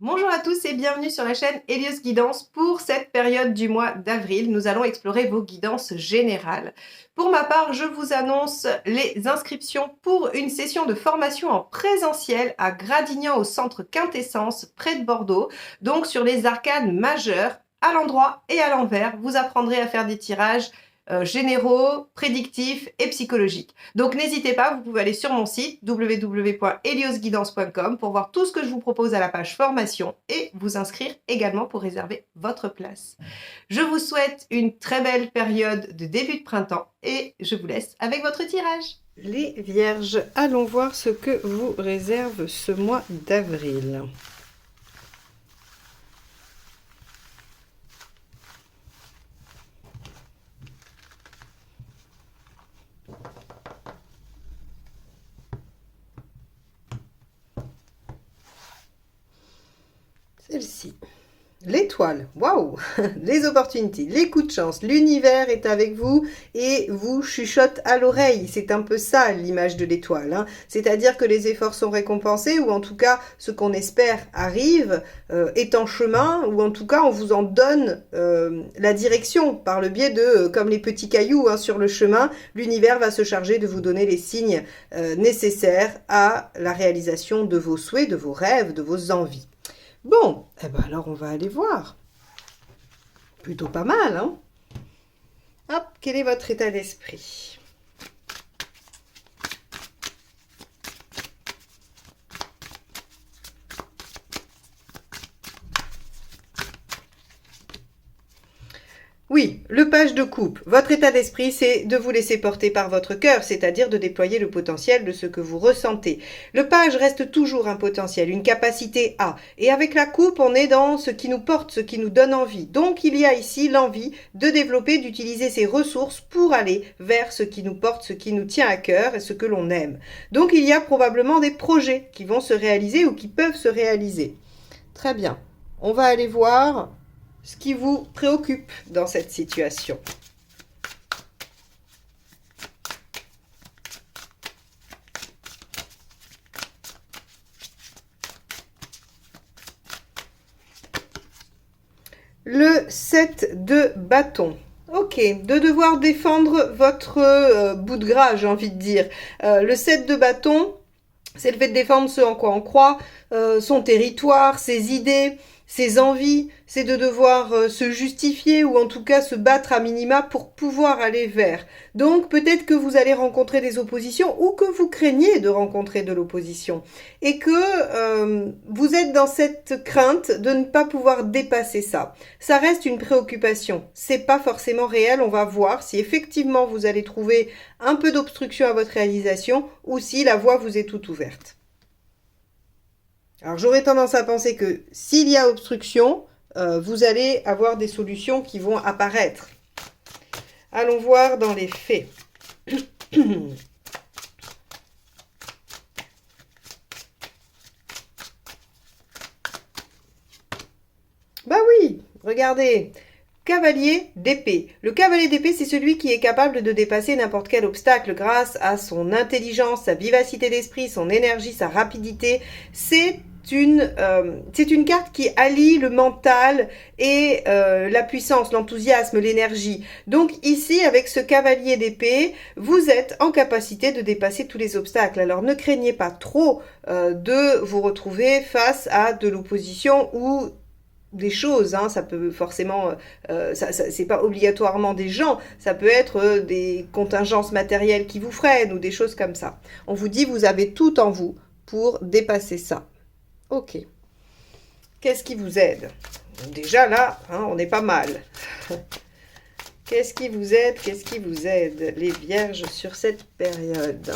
Bonjour à tous et bienvenue sur la chaîne Hélios Guidance. Pour cette période du mois d'avril, nous allons explorer vos guidances générales. Pour ma part, je vous annonce les inscriptions pour une session de formation en présentiel à Gradignan au centre Quintessence, près de Bordeaux, donc sur les arcanes majeures, à l'endroit et à l'envers. Vous apprendrez à faire des tirages généraux, prédictifs et psychologiques. Donc n'hésitez pas, vous pouvez aller sur mon site www.heliosguidance.com pour voir tout ce que je vous propose à la page formation et vous inscrire également pour réserver votre place. Je vous souhaite une très belle période de début de printemps et je vous laisse avec votre tirage. Les vierges, allons voir ce que vous réserve ce mois d'avril. Celle-ci. L'étoile, waouh, les opportunités, les coups de chance, l'univers est avec vous et vous chuchote à l'oreille. C'est un peu ça l'image de l'étoile, hein. C'est-à-dire que les efforts sont récompensés ou en tout cas ce qu'on espère arrive, est en chemin ou en tout cas on vous en donne la direction par le biais de, comme les petits cailloux hein, sur le chemin, l'univers va se charger de vous donner les signes nécessaires à la réalisation de vos souhaits, de vos rêves, de vos envies. Bon, eh ben alors on va aller voir. Plutôt pas mal, hein? Hop, quel est votre état d'esprit? Oui, le page de coupe. Votre état d'esprit, c'est de vous laisser porter par votre cœur, c'est-à-dire de déployer le potentiel de ce que vous ressentez. Le page reste toujours un potentiel, une capacité à. Et avec la coupe, on est dans ce qui nous porte, ce qui nous donne envie. Donc, il y a ici l'envie de développer, d'utiliser ces ressources pour aller vers ce qui nous porte, ce qui nous tient à cœur et ce que l'on aime. Donc, il y a probablement des projets qui vont se réaliser ou qui peuvent se réaliser. Très bien. On va aller voir ce qui vous préoccupe dans cette situation. Le 7 de bâton. Ok, de devoir défendre votre bout de gras, j'ai envie de dire. Le 7 de bâton, c'est le fait de défendre ce en quoi on croit, son territoire, ses idées, ses envies, c'est de devoir se justifier ou en tout cas se battre à minima pour pouvoir aller vers. Donc peut-être que vous allez rencontrer des oppositions ou que vous craignez de rencontrer de l'opposition et que vous êtes dans cette crainte de ne pas pouvoir dépasser ça. Ça reste une préoccupation, c'est pas forcément réel, on va voir si effectivement vous allez trouver un peu d'obstruction à votre réalisation ou si la voie vous est toute ouverte. Alors j'aurais tendance à penser que s'il y a obstruction, vous allez avoir des solutions qui vont apparaître. Allons voir dans les faits. Bah oui, regardez. Cavalier d'épée. Le cavalier d'épée, c'est celui qui est capable de dépasser n'importe quel obstacle grâce à son intelligence, sa vivacité d'esprit, son énergie, sa rapidité. C'est une carte qui allie le mental et la puissance, l'enthousiasme, l'énergie. Donc ici, avec ce cavalier d'épée, vous êtes en capacité de dépasser tous les obstacles. Alors ne craignez pas trop de vous retrouver face à de l'opposition ou des choses, hein, ça peut forcément, c'est pas obligatoirement des gens, ça peut être des contingences matérielles qui vous freinent ou des choses comme ça. On vous dit, vous avez tout en vous pour dépasser ça. Ok. Qu'est-ce qui vous aide? Déjà là, hein, on est pas mal. Qu'est-ce qui vous aide? Qu'est-ce qui vous aide, les vierges, sur cette période?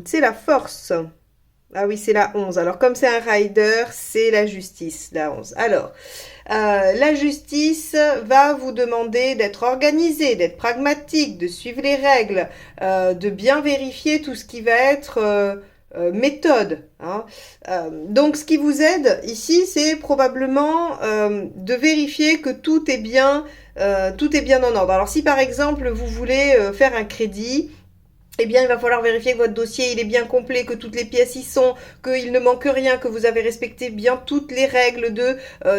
C'est la force. Ah oui, c'est la 11. Alors, comme c'est un rider, c'est la justice, la 11. Alors, la justice va vous demander d'être organisé, d'être pragmatique, de suivre les règles, de bien vérifier tout ce qui va être méthode. Hein. Donc, ce qui vous aide ici, c'est probablement de vérifier que tout est bien en ordre. Alors, si par exemple, vous voulez faire un crédit, eh bien, il va falloir vérifier que votre dossier il est bien complet, que toutes les pièces y sont, qu'il ne manque rien, que vous avez respecté bien toutes les règles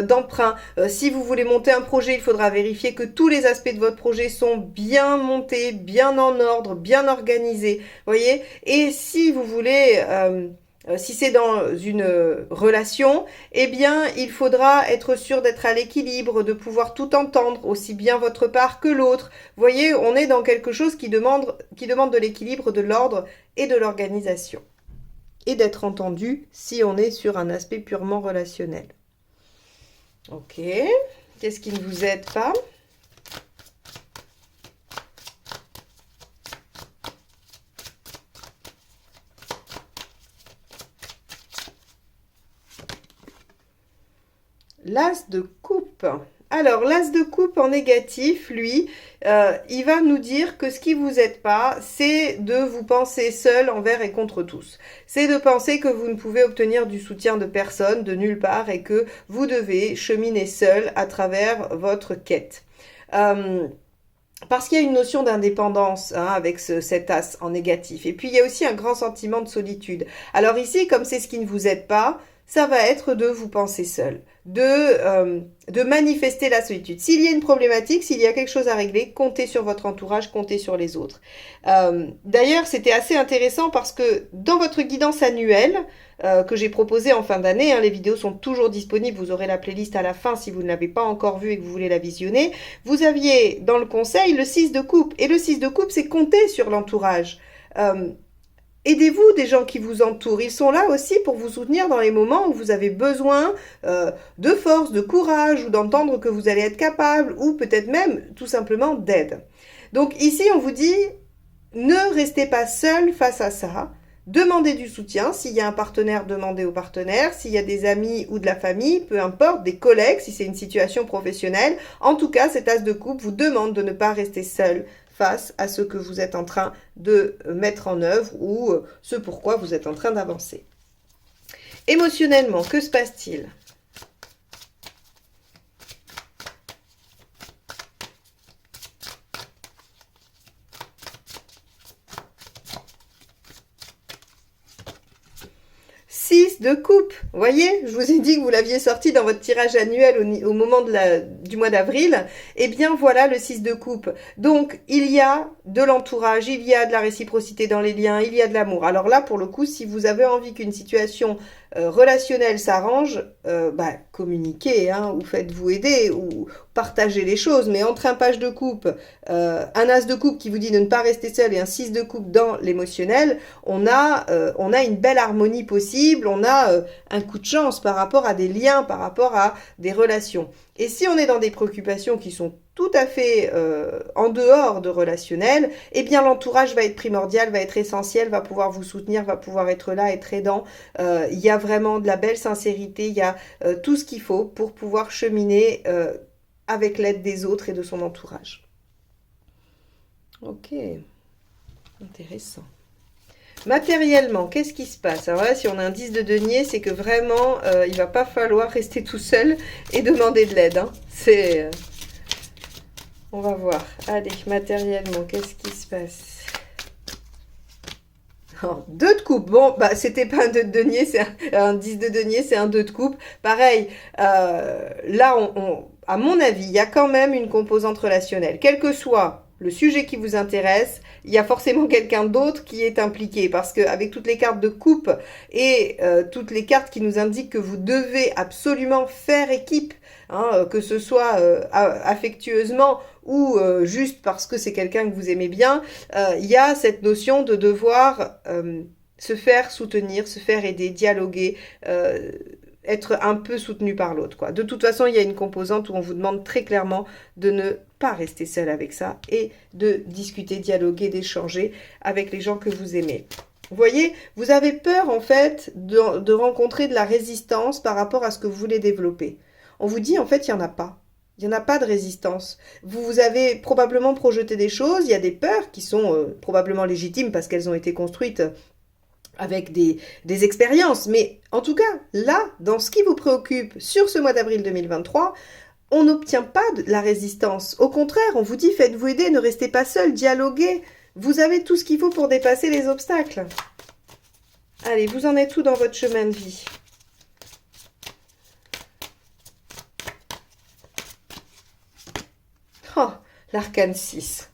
d'emprunt. Si vous voulez monter un projet, il faudra vérifier que tous les aspects de votre projet sont bien montés, bien en ordre, bien organisés. Voyez. Et si vous voulez si c'est dans une relation, eh bien, il faudra être sûr d'être à l'équilibre, de pouvoir tout entendre, aussi bien votre part que l'autre. Vous voyez, on est dans quelque chose qui demande de l'équilibre, de l'ordre et de l'organisation. Et d'être entendu si on est sur un aspect purement relationnel. Ok, qu'est-ce qui ne vous aide pas ? L'as de coupe. Alors, l'as de coupe en négatif, lui, il va nous dire que ce qui vous aide pas, c'est de vous penser seul envers et contre tous. C'est de penser que vous ne pouvez obtenir du soutien de personne, de nulle part, et que vous devez cheminer seul à travers votre quête. Parce qu'il y a une notion d'indépendance avec cet as en négatif. Et puis, il y a aussi un grand sentiment de solitude. Alors ici, comme c'est ce qui ne vous aide pas, ça va être de vous penser seul, de manifester la solitude. S'il y a une problématique, s'il y a quelque chose à régler, comptez sur votre entourage, comptez sur les autres. D'ailleurs, c'était assez intéressant parce que dans votre guidance annuelle, que j'ai proposée en fin d'année, les vidéos sont toujours disponibles, vous aurez la playlist à la fin si vous ne l'avez pas encore vue et que vous voulez la visionner, vous aviez dans le conseil le 6 de coupe, et le 6 de coupe, c'est compter sur l'entourage. Aidez-vous des gens qui vous entourent. Ils sont là aussi pour vous soutenir dans les moments où vous avez besoin de force, de courage, ou d'entendre que vous allez être capable, ou peut-être même tout simplement d'aide. Donc ici, on vous dit, ne restez pas seul face à ça. Demandez du soutien. S'il y a un partenaire, demandez au partenaire. S'il y a des amis ou de la famille, peu importe, des collègues, si c'est une situation professionnelle. En tout cas, cet as de coupe vous demande de ne pas rester seul face à ce que vous êtes en train de mettre en œuvre ou ce pourquoi vous êtes en train d'avancer. Émotionnellement, que se passe-t-il ? De coupe, vous voyez, je vous ai dit que vous l'aviez sorti dans votre tirage annuel au moment du mois d'avril, et bien voilà le 6 de coupe. Donc il y a de l'entourage, il y a de la réciprocité dans les liens, il y a de l'amour. Alors là pour le coup, si vous avez envie qu'une situation relationnelle s'arrange, communiquez, ou faites-vous aider, ou partagez les choses, mais entre un page de coupe, un as de coupe qui vous dit de ne pas rester seul et un 6 de coupe dans l'émotionnel, on a une belle harmonie possible, on a un coup de chance par rapport à des liens, par rapport à des relations. Et si on est dans des préoccupations qui sont tout à fait en dehors de relationnel, eh bien l'entourage va être primordial, va être essentiel, va pouvoir vous soutenir, va pouvoir être là, être aidant. Il y a vraiment de la belle sincérité, il y a tout ce qu'il faut pour pouvoir cheminer avec l'aide des autres et de son entourage. Ok, intéressant. Matériellement, qu'est-ce qui se passe? Alors là, si on a un 10 de denier, c'est que vraiment, il ne va pas falloir rester tout seul et demander de l'aide. C'est... on va voir. Allez, matériellement, qu'est-ce qui se passe? Oh, 2 de coupe. Bon, c'était pas un 2 de denier, c'est un 10 de denier, c'est un 2 de coupe. Pareil, là, à mon avis, il y a quand même une composante relationnelle. Quel que soit le sujet qui vous intéresse, il y a forcément quelqu'un d'autre qui est impliqué. Parce qu'avec toutes les cartes de coupe et toutes les cartes qui nous indiquent que vous devez absolument faire équipe, que ce soit affectueusement ou juste parce que c'est quelqu'un que vous aimez bien, il y a cette notion de devoir se faire soutenir, se faire aider, dialoguer, être un peu soutenu par l'autre, quoi. De toute façon, il y a une composante où on vous demande très clairement de ne pas rester seul avec ça et de discuter, dialoguer, d'échanger avec les gens que vous aimez. Vous voyez, vous avez peur en fait de rencontrer de la résistance par rapport à ce que vous voulez développer. On vous dit en fait, il n'y en a pas. Il n'y en a pas de résistance. Vous avez probablement projeté des choses, il y a des peurs qui sont probablement légitimes parce qu'elles ont été construites avec des expériences. Mais en tout cas, là, dans ce qui vous préoccupe sur ce mois d'avril 2023, on n'obtient pas de la résistance. Au contraire, on vous dit, faites-vous aider, ne restez pas seul, dialoguez, Vous avez tout ce qu'il faut pour dépasser les obstacles. Allez, vous en êtes où dans votre chemin de vie? Oh, l'arcane 6.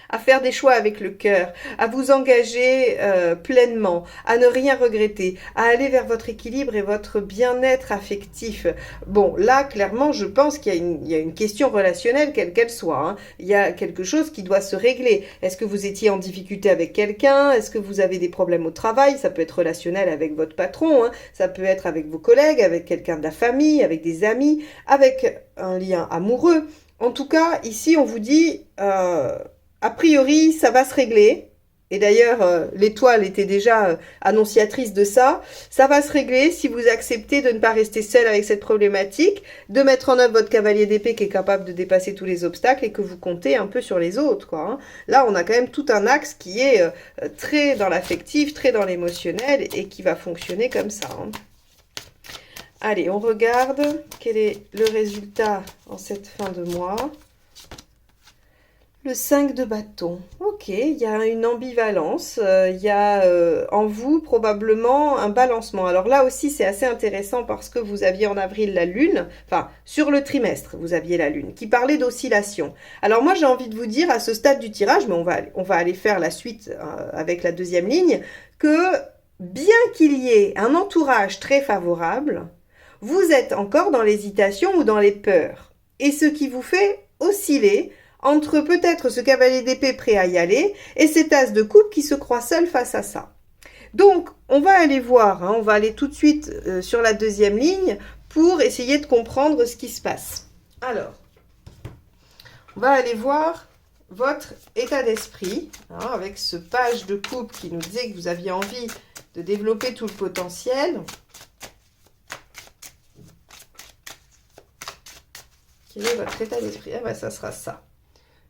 À faire des choix avec le cœur, à vous engager pleinement, à ne rien regretter, à aller vers votre équilibre et votre bien-être affectif. Bon, là, clairement, je pense qu'il y a une question relationnelle, quelle qu'elle soit. Hein. Il y a quelque chose qui doit se régler. Est-ce que vous étiez en difficulté avec quelqu'un? Est-ce que vous avez des problèmes au travail? Ça peut être relationnel avec votre patron, hein. Ça peut être avec vos collègues, avec quelqu'un de la famille, avec des amis, avec un lien amoureux. En tout cas, ici, on vous dit... a priori, ça va se régler. Et d'ailleurs, l'étoile était déjà annonciatrice de ça. Ça va se régler si vous acceptez de ne pas rester seul avec cette problématique, de mettre en œuvre votre cavalier d'épée qui est capable de dépasser tous les obstacles et que vous comptez un peu sur les autres, quoi, hein. Là, on a quand même tout un axe qui est très dans l'affectif, très dans l'émotionnel et qui va fonctionner comme ça, hein. Allez, on regarde quel est le résultat en cette fin de mois. Le 5 de bâton. Ok, il y a une ambivalence, il y a en vous probablement un balancement. Alors là aussi, c'est assez intéressant parce que vous aviez en avril la lune, enfin sur le trimestre, vous aviez la lune, qui parlait d'oscillation. Alors moi, j'ai envie de vous dire à ce stade du tirage, mais on va aller faire la suite avec la deuxième ligne, que bien qu'il y ait un entourage très favorable, vous êtes encore dans l'hésitation ou dans les peurs. Et ce qui vous fait osciller entre peut-être ce cavalier d'épée prêt à y aller et cet as de coupe qui se croit seul face à ça. Donc, on va aller voir, hein, on va aller tout de suite sur la deuxième ligne pour essayer de comprendre ce qui se passe. Alors, on va aller voir votre état d'esprit, hein, avec ce page de coupe qui nous disait que vous aviez envie de développer tout le potentiel. Quel est votre état d'esprit? Ah ben, ça sera ça.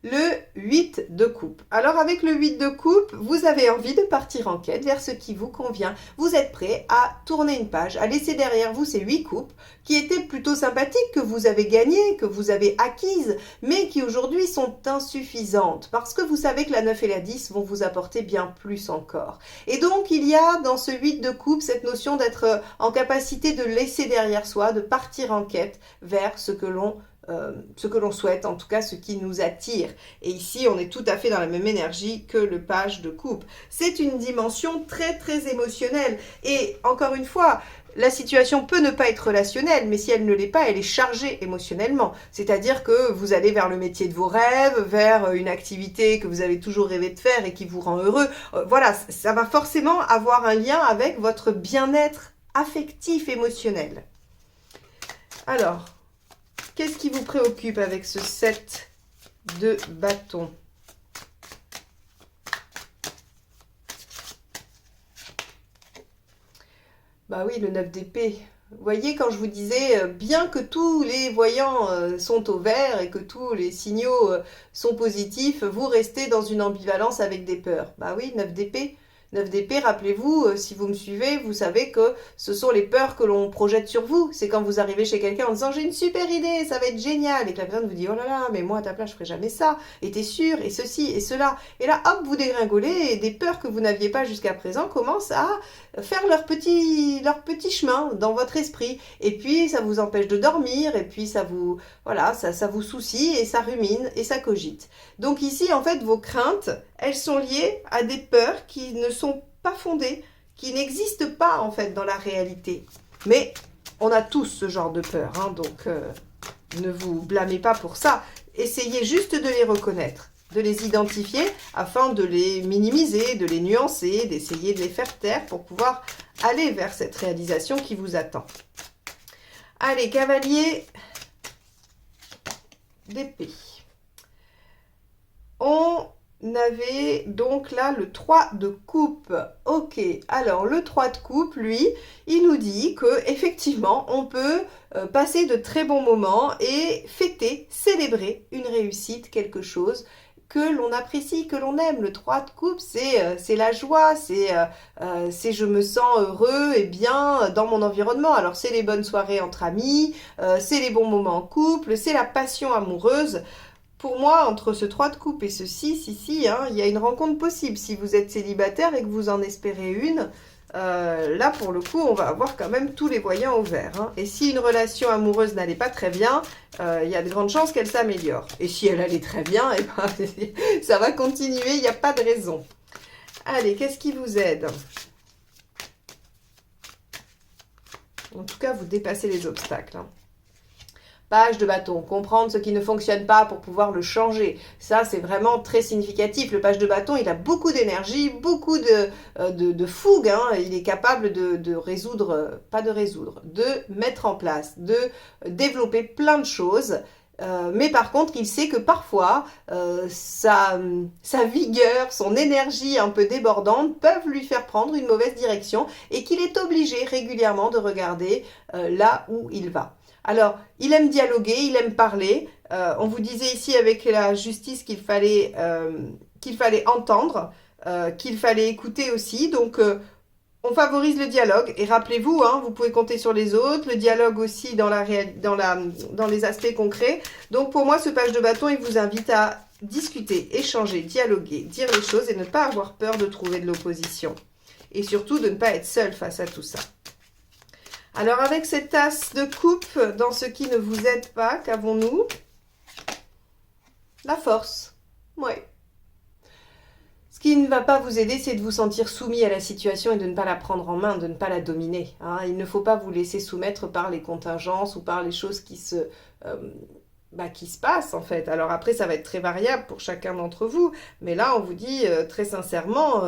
Le 8 de coupe. Alors avec le 8 de coupe, vous avez envie de partir en quête vers ce qui vous convient. Vous êtes prêt à tourner une page, à laisser derrière vous ces 8 coupes qui étaient plutôt sympathiques, que vous avez gagnées, que vous avez acquises, mais qui aujourd'hui sont insuffisantes parce que vous savez que la 9 et la 10 vont vous apporter bien plus encore. Et donc il y a dans ce 8 de coupe cette notion d'être en capacité de laisser derrière soi, de partir en quête vers ce que l'on souhaite, en tout cas ce qui nous attire. Et ici, on est tout à fait dans la même énergie que le page de coupe. C'est une dimension très très émotionnelle. Et encore une fois, la situation peut ne pas être relationnelle, mais si elle ne l'est pas, elle est chargée émotionnellement. C'est-à-dire que vous allez vers le métier de vos rêves, vers une activité que vous avez toujours rêvé de faire et qui vous rend heureux. Voilà, ça va forcément avoir un lien avec votre bien-être affectif, émotionnel. Alors, qu'est-ce qui vous préoccupe avec ce 7 de bâton? Bah oui, le 9 d'épée. Vous voyez, quand je vous disais, bien que tous les voyants sont au vert et que tous les signaux sont positifs, vous restez dans une ambivalence avec des peurs. Bah oui, 9 d'épée. 9 d'épée, rappelez-vous, si vous me suivez, vous savez que ce sont les peurs que l'on projette sur vous. C'est quand vous arrivez chez quelqu'un en disant « j'ai une super idée, ça va être génial » et que la personne vous dit « oh là là, mais moi à ta place je ferai jamais ça, et t'es sûr, et ceci, et cela ». Et là, hop, vous dégringolez et des peurs que vous n'aviez pas jusqu'à présent commencent à faire leur petit chemin dans votre esprit. Et puis, ça vous empêche de dormir, et puis ça vous, voilà, ça vous soucie, et ça rumine, et ça cogite. Donc ici, en fait, vos craintes, elles sont liées à des peurs qui ne sont pas fondées, qui n'existent pas, en fait, dans la réalité. Mais on a tous ce genre de peur, hein, donc ne vous blâmez pas pour ça. Essayez juste de les reconnaître, de les identifier afin de les minimiser, de les nuancer, d'essayer de les faire taire pour pouvoir aller vers cette réalisation qui vous attend. Allez, cavalier d'épée. On avait donc là le 3 de coupe. Ok, alors le 3 de coupe, lui, il nous dit que effectivement on peut passer de très bons moments et fêter, célébrer une réussite, quelque chose que l'on apprécie, que l'on aime. Le 3 de coupe, c'est la joie, c'est je me sens heureux et bien dans mon environnement. Alors c'est les bonnes soirées entre amis, c'est les bons moments en couple, c'est la passion amoureuse. pour moi, entre ce 3 de coupe et ce 6 ici, hein, il y a une rencontre possible. Si vous êtes célibataire et que vous en espérez une, là, pour le coup, on va avoir quand même tous les voyants au vert. Hein. Et si une relation amoureuse n'allait pas très bien, il y a de grandes chances qu'elle s'améliore. Et si elle allait très bien, eh ben, ça va continuer, il n'y a pas de raison. Allez, qu'est-ce qui vous aide? En tout cas, vous dépassez les obstacles. Hein. Page de bâton, comprendre ce qui ne fonctionne pas pour pouvoir le changer. Ça, c'est vraiment très significatif. Le page de bâton, il a beaucoup d'énergie, beaucoup de fougue. Hein. Il est capable de résoudre, pas de résoudre, de mettre en place, de développer plein de choses. Mais par contre, il sait que parfois, sa vigueur, son énergie un peu débordante peuvent lui faire prendre une mauvaise direction et qu'il est obligé régulièrement de regarder là où il va. Alors, il aime dialoguer, il aime parler. On vous disait ici avec la justice qu'il fallait entendre, qu'il fallait écouter aussi. Donc, on favorise le dialogue. Et rappelez-vous, hein, vous pouvez compter sur les autres. Le dialogue aussi dans les aspects concrets. Donc, pour moi, ce page de bâton, il vous invite à discuter, échanger, dialoguer, dire les choses et ne pas avoir peur de trouver de l'opposition. Et surtout, de ne pas être seul face à tout ça. Alors, avec cette as de coupe, dans ce qui ne vous aide pas, qu'avons-nous? La force. Oui. Ce qui ne va pas vous aider, c'est de vous sentir soumis à la situation et de ne pas la prendre en main, de ne pas la dominer. Hein. Il ne faut pas vous laisser soumettre par les contingences ou par les choses qui se passent, en fait. Alors après, ça va être très variable pour chacun d'entre vous. Mais là, on vous dit très sincèrement,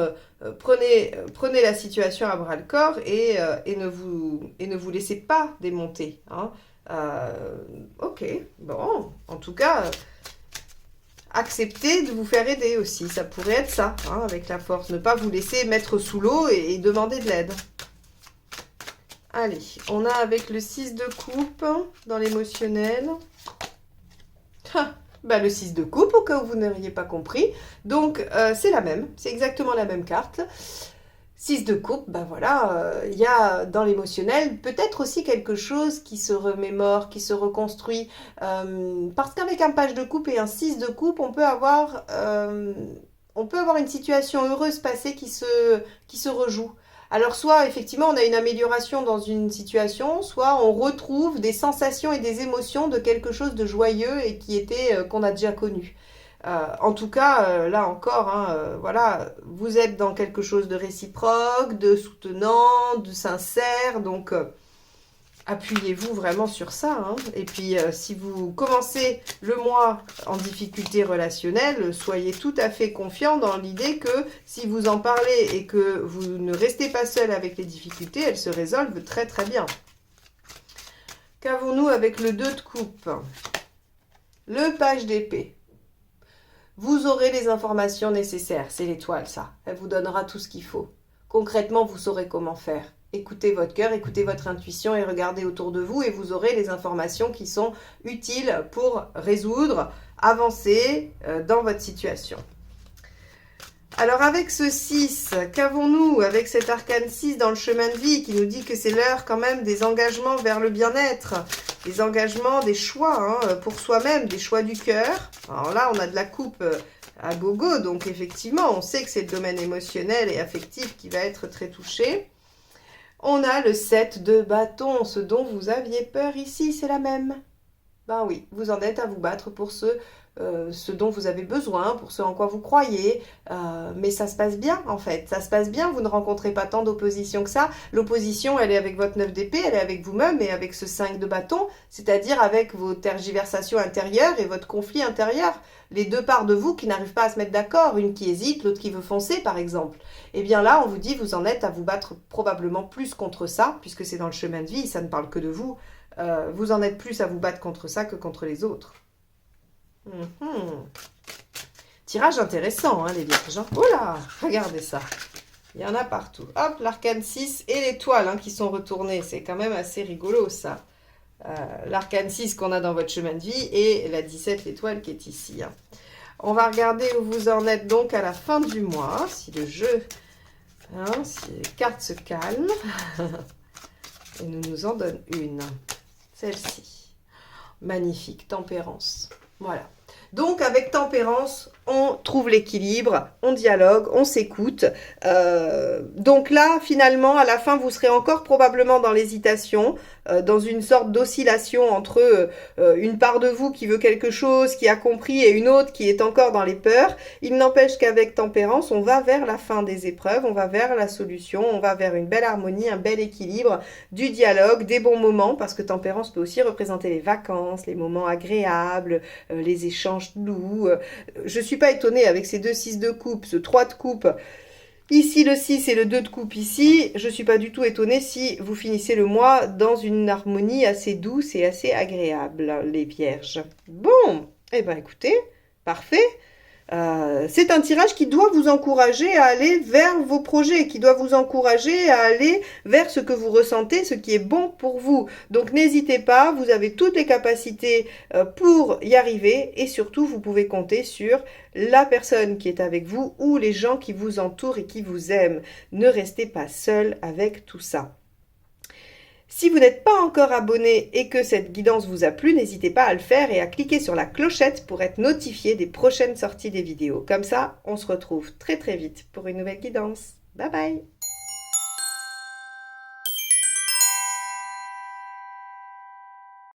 prenez la situation à bras-le-corps et ne vous laissez pas démonter. Hein. Ok, bon, en tout cas, acceptez de vous faire aider aussi. Ça pourrait être ça, hein, avec la force. Ne pas vous laisser mettre sous l'eau et demander de l'aide. Allez, on a avec le 6 de coupe dans l'émotionnel. Le 6 de coupe, au cas où vous n'auriez pas compris. Donc, c'est la même. C'est exactement la même carte. 6 de coupe, voilà, il y a dans l'émotionnel peut-être aussi quelque chose qui se remémore, qui se reconstruit. Parce qu'avec un page de coupe et un 6 de coupe, on peut avoir une situation heureuse passée qui se rejoue. Alors, soit, effectivement, on a une amélioration dans une situation, soit on retrouve des sensations et des émotions de quelque chose de joyeux et qu'on a déjà connu. En tout cas, là encore, hein, voilà, vous êtes dans quelque chose de réciproque, de soutenant, de sincère, donc appuyez-vous vraiment sur ça. Hein. Et puis, si vous commencez le mois en difficulté relationnelle, soyez tout à fait confiant dans l'idée que si vous en parlez et que vous ne restez pas seul avec les difficultés, elles se résolvent très très bien. Qu'avons-nous avec le 2 de coupe? Le page d'épée. Vous aurez les informations nécessaires, c'est l'étoile ça. Elle vous donnera tout ce qu'il faut. Concrètement, vous saurez comment faire. Écoutez votre cœur, écoutez votre intuition et regardez autour de vous et vous aurez les informations qui sont utiles pour résoudre, avancer dans votre situation. Alors avec ce 6, qu'avons-nous avec cet arcane 6 dans le chemin de vie qui nous dit que c'est l'heure quand même des engagements vers le bien-être, des engagements, des choix pour soi-même, des choix du cœur. Alors là, on a de la coupe à gogo, donc effectivement, on sait que c'est le domaine émotionnel et affectif qui va être très touché. On a le 7 de bâton, ce dont vous aviez peur ici, c'est la même. Ben oui, vous en êtes à vous battre pour ce dont vous avez besoin, pour ce en quoi vous croyez, mais ça se passe bien en fait, ça se passe bien, vous ne rencontrez pas tant d'opposition que ça. L'opposition, elle est avec votre 9 d'épée, elle est avec vous-même et avec ce 5 de bâton, c'est-à-dire avec vos tergiversations intérieures et votre conflit intérieur. Les deux parts de vous qui n'arrivent pas à se mettre d'accord, une qui hésite, l'autre qui veut foncer par exemple. Et bien là, on vous dit, vous en êtes à vous battre probablement plus contre ça, puisque c'est dans le chemin de vie, ça ne parle que de vous. Vous en êtes plus à vous battre contre ça que contre les autres. Tirage intéressant, hein, les vierges. Oh là, regardez ça. Il y en a partout. Hop, l'arcane 6 et l'étoile qui sont retournées. C'est quand même assez rigolo, ça. L'arcane 6 qu'on a dans votre chemin de vie et la 17, l'étoile qui est ici. Hein. On va regarder où vous en êtes donc à la fin du mois. Si le jeu, si les cartes se calment. Et nous en donne une. Celle-ci. Magnifique, tempérance. Voilà. Donc avec tempérance, on trouve l'équilibre, on dialogue, on s'écoute. Donc là, finalement, à la fin, vous serez encore probablement dans l'hésitation, dans une sorte d'oscillation entre une part de vous qui veut quelque chose, qui a compris, et une autre qui est encore dans les peurs. Il n'empêche qu'avec tempérance, on va vers la fin des épreuves, on va vers la solution, on va vers une belle harmonie, un bel équilibre, du dialogue, des bons moments, parce que tempérance peut aussi représenter les vacances, les moments agréables, les échanges doux. Je suis pas étonnée avec ces 2 6 de coupe, ce 3 de coupe, ici le 6 et le 2 de coupe ici, je suis pas du tout étonnée si vous finissez le mois dans une harmonie assez douce et assez agréable, les vierges. Bon, eh ben écoutez, parfait. C'est un tirage qui doit vous encourager à aller vers vos projets, qui doit vous encourager à aller vers ce que vous ressentez, ce qui est bon pour vous. Donc n'hésitez pas, vous avez toutes les capacités pour y arriver et surtout vous pouvez compter sur la personne qui est avec vous ou les gens qui vous entourent et qui vous aiment. Ne restez pas seul avec tout ça. Si vous n'êtes pas encore abonné et que cette guidance vous a plu, n'hésitez pas à le faire et à cliquer sur la clochette pour être notifié des prochaines sorties des vidéos. Comme ça, on se retrouve très très vite pour une nouvelle guidance. Bye bye!